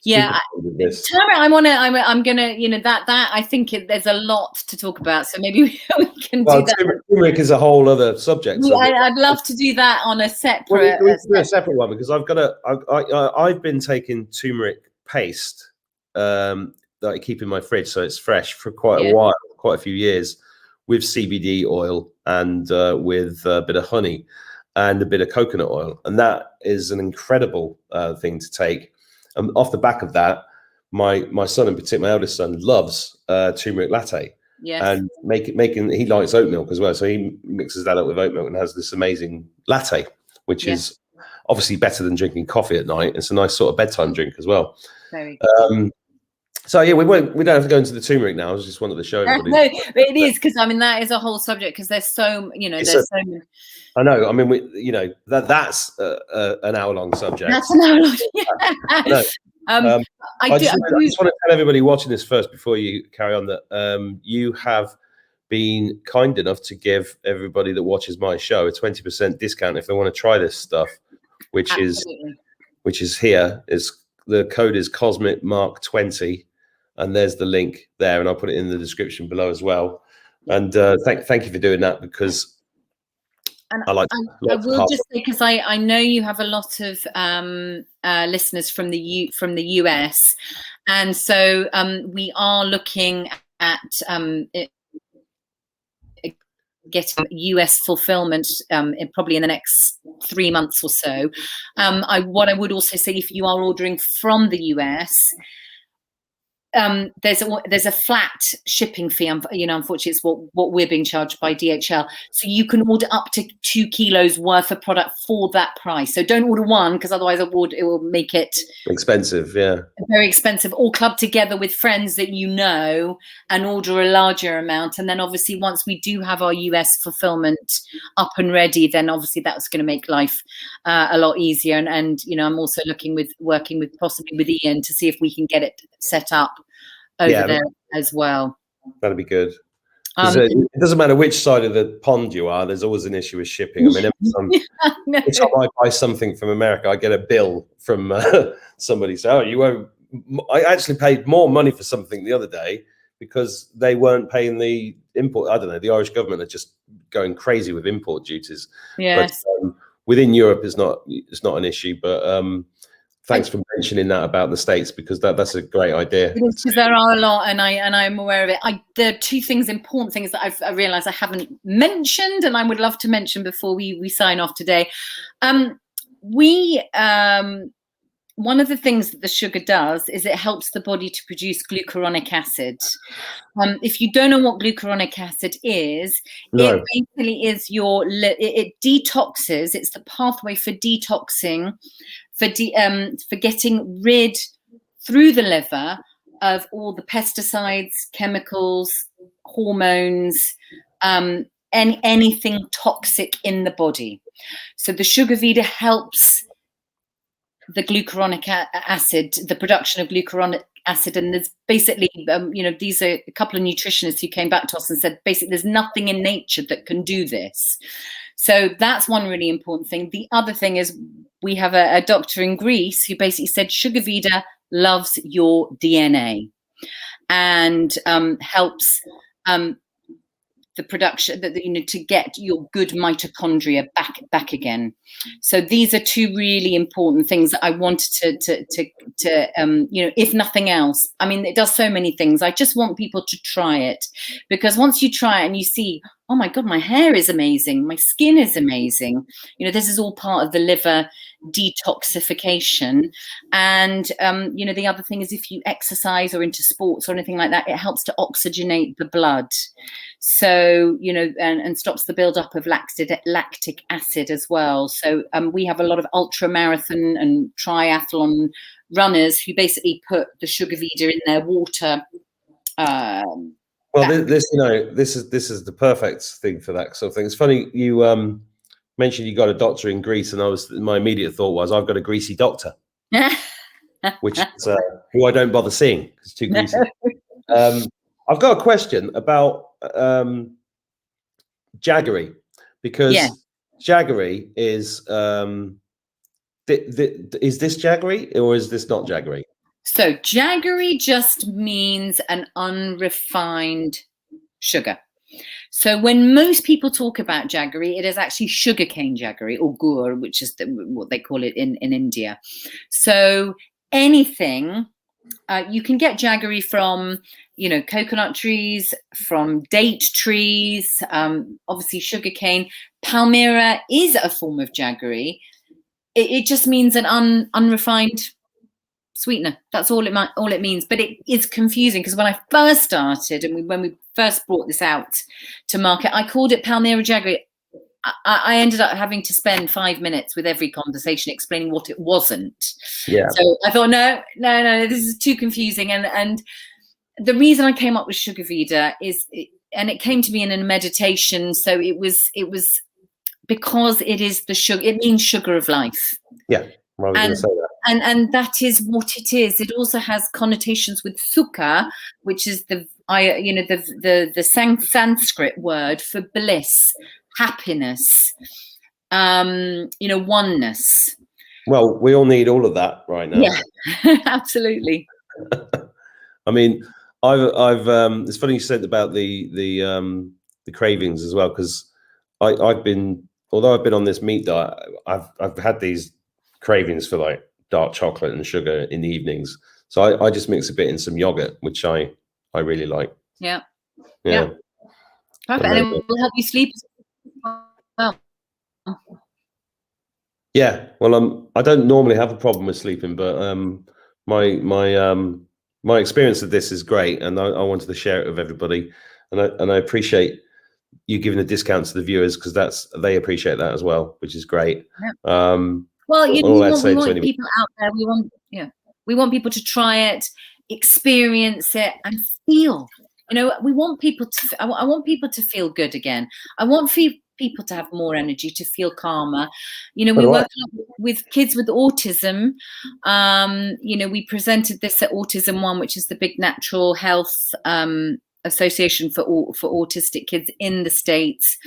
Yeah, turmeric. I'm gonna, that I think there's a lot to talk about. So maybe we can do that. Turmeric is a whole other subject. Yeah, I'd love to do that on a separate. We do a separate one because I've been taking turmeric paste that I keep in my fridge so it's fresh for quite a while, quite a few years, with CBD oil and with a bit of honey and a bit of coconut oil, and that is an incredible thing to take. Off the back of that, my son in particular, my eldest son, loves turmeric latte. Yes. And he likes oat milk as well, so he mixes that up with oat milk and has this amazing latte, which is obviously better than drinking coffee at night. It's a nice sort of bedtime drink as well. Very so yeah, we don't have to go into the turmeric now. I just wanted to show everybody. No, it is, because that is a whole subject, because there's so there's so many. I know. I mean, that's an hour-long subject. That's an hour-long. Yeah. I just want to tell everybody watching this first before you carry on that you have been kind enough to give everybody that watches my show a 20% discount if they want to try this stuff, which is here. The code is Cosmic Mark 20, and there's the link there, and I'll put it in the description below as well. And thank you for doing that, because I will just say, because I know you have a lot of listeners from the US, and so we are looking at getting US fulfillment probably in the next 3 months or so. What I would also say, if you are ordering from the US, there's a flat shipping fee. Unfortunately, it's what we're being charged by DHL. So you can order up to 2 kilos worth of product for that price. So don't order one, because otherwise it will make it expensive. Yeah, very expensive. Or club together with friends that and order a larger amount. And then obviously once we do have our US fulfillment up and ready, then obviously that's going to make life a lot easier. And I'm also working with possibly with Ian to see if we can get it set up over there as well. That'd be good. It doesn't matter which side of the pond you are, there's always an issue with shipping. I mean, every time I buy something from America, I get a bill from somebody saying, you won't. I actually paid more money for something the other day because they weren't paying the import. I don't know, the Irish government are just going crazy with import duties. Yes. But within Europe it's not an issue, but thanks for mentioning that about the States, because that's a great idea. Because there are a lot, and I'm aware of it. There are two important things that I realised I haven't mentioned, and I would love to mention before we sign off today. One of the things that the sugar does is it helps the body to produce glucuronic acid. If you don't know what glucuronic acid is, it basically is it detoxes. It's the pathway for detoxing, for getting rid through the liver of all the pesticides, chemicals, hormones, anything toxic in the body. So the Sugar Vida helps the glucuronic acid, the production of glucuronic acid. And there's basically, these are a couple of nutritionists who came back to us and said, basically, there's nothing in nature that can do this. So that's one really important thing. The other thing is we have a doctor in Greece who basically said Sugar Vida loves your DNA and helps the production that to get your good mitochondria back again. So these are two really important things that I wanted to if nothing else, I mean, it does so many things. I just want people to try it, because once you try it and you see, oh my God, my hair is amazing, my skin is amazing, this is all part of the liver detoxification. And the other thing is, if you exercise or into sports or anything like that, it helps to oxygenate the blood. So, and stops the buildup of lactic acid as well. So we have a lot of ultra marathon and triathlon runners who basically put the Sugar Vida in their water. Well, this is the perfect thing for that sort of thing. It's funny you mentioned you got a doctor in Greece, and my immediate thought was, I've got a greasy doctor, which is who I don't bother seeing. It's too greasy. I've got a question about jaggery, because jaggery is this jaggery or is this not jaggery? So jaggery just means an unrefined sugar. So when most people talk about jaggery, it is actually sugarcane jaggery, or gur, which is what they call it in India. So anything, you can get jaggery from, coconut trees, from date trees, obviously sugarcane. Palmyra is a form of jaggery. It just means an unrefined sweetener. That's all it means. But it is confusing, because when I first started and when we first brought this out to market, I called it Palmyra jaggery. I ended up having to spend 5 minutes with every conversation explaining what it wasn't. Yeah. So I thought, no, this is too confusing. And the reason I came up with Sugar Vida and it came to me in a meditation. So it was because it is the sugar. It means sugar of life. Yeah. Well, I was going to say that. And that is what it is. It also has connotations with sukha, which is the Sanskrit word for bliss, happiness, oneness. Well, we all need all of that right now. Yeah, absolutely. I mean, I've it's funny you said about the cravings as well, because I've been on this meat diet, I've had these cravings for like dark chocolate and sugar in the evenings. So I just mix a bit in some yogurt, which I really like. Yeah. Perfect. And it will help you sleep well. Yeah. Well, I don't normally have a problem with sleeping, but my experience of this is great, and I wanted to share it with everybody, and I appreciate you giving a discount to the viewers, because they appreciate that as well, which is great. Yeah. Well, we want people out there. We want people to try it, experience it, and feel. We want people to. I want people to feel good again. I want people to have more energy, to feel calmer. We work with kids with autism. We presented this at Autism One, which is the big natural health association for autistic kids in the States.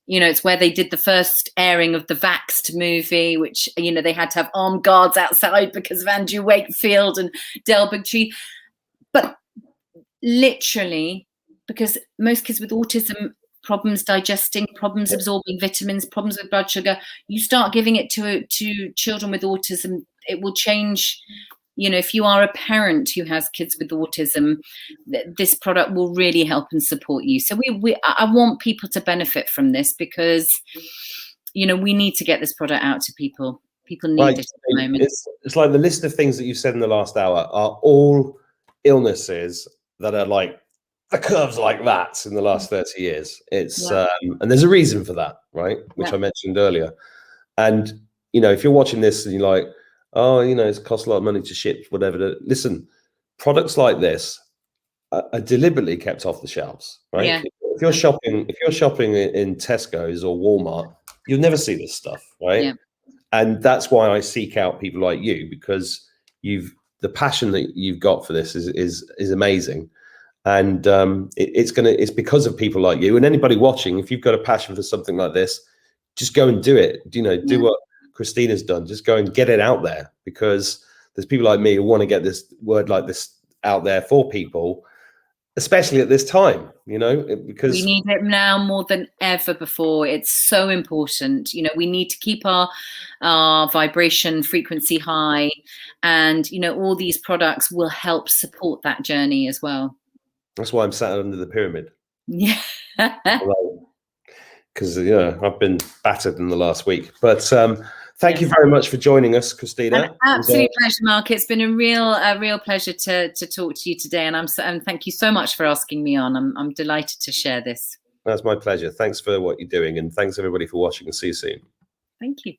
It's where they did the first airing of the Vaxxed movie, which they had to have armed guards outside because of Andrew Wakefield and Del Bigtree. But literally, because most kids with autism, problems digesting, problems absorbing vitamins, problems with blood sugar, you start giving it to children with autism, it will change. If you are a parent who has kids with autism, this product will really help and support you. So I want people to benefit from this, because, we need to get this product out to people. People need it at the moment. It's like the list of things that you said in the last hour are all illnesses that are like the curves like that in the last 30 years. It's and there's a reason for that, right? Which I mentioned earlier. And, if you're watching this and you're like, oh, it's cost a lot of money to ship, whatever. Listen, products like this are deliberately kept off the shelves, right? Yeah. If you're shopping in Tesco's or Walmart, you'll never see this stuff, right? Yeah. And that's why I seek out people like you, because the passion that you've got for this is amazing. And it's because of people like you and anybody watching. If you've got a passion for something like this, just go and do it. Do what Christina's done. Just go and get it out there, because there's people like me who want to get this word like this out there for people. especially at this time, you know, because we need it now more than ever before. It's so important. You know, we need to keep our vibration frequency high, and, you know, all these products will help support that journey as well. that's why I'm sat under the pyramid. Yeah. Because yeah, I've been battered in the last week. But thank you very much for joining us, Christina. An absolute pleasure, Mark. It's been a real pleasure to talk to you today, and thank you so much for asking me on. I'm delighted to share this. That's my pleasure. Thanks for what you're doing, and thanks everybody for watching, and see you soon. Thank you.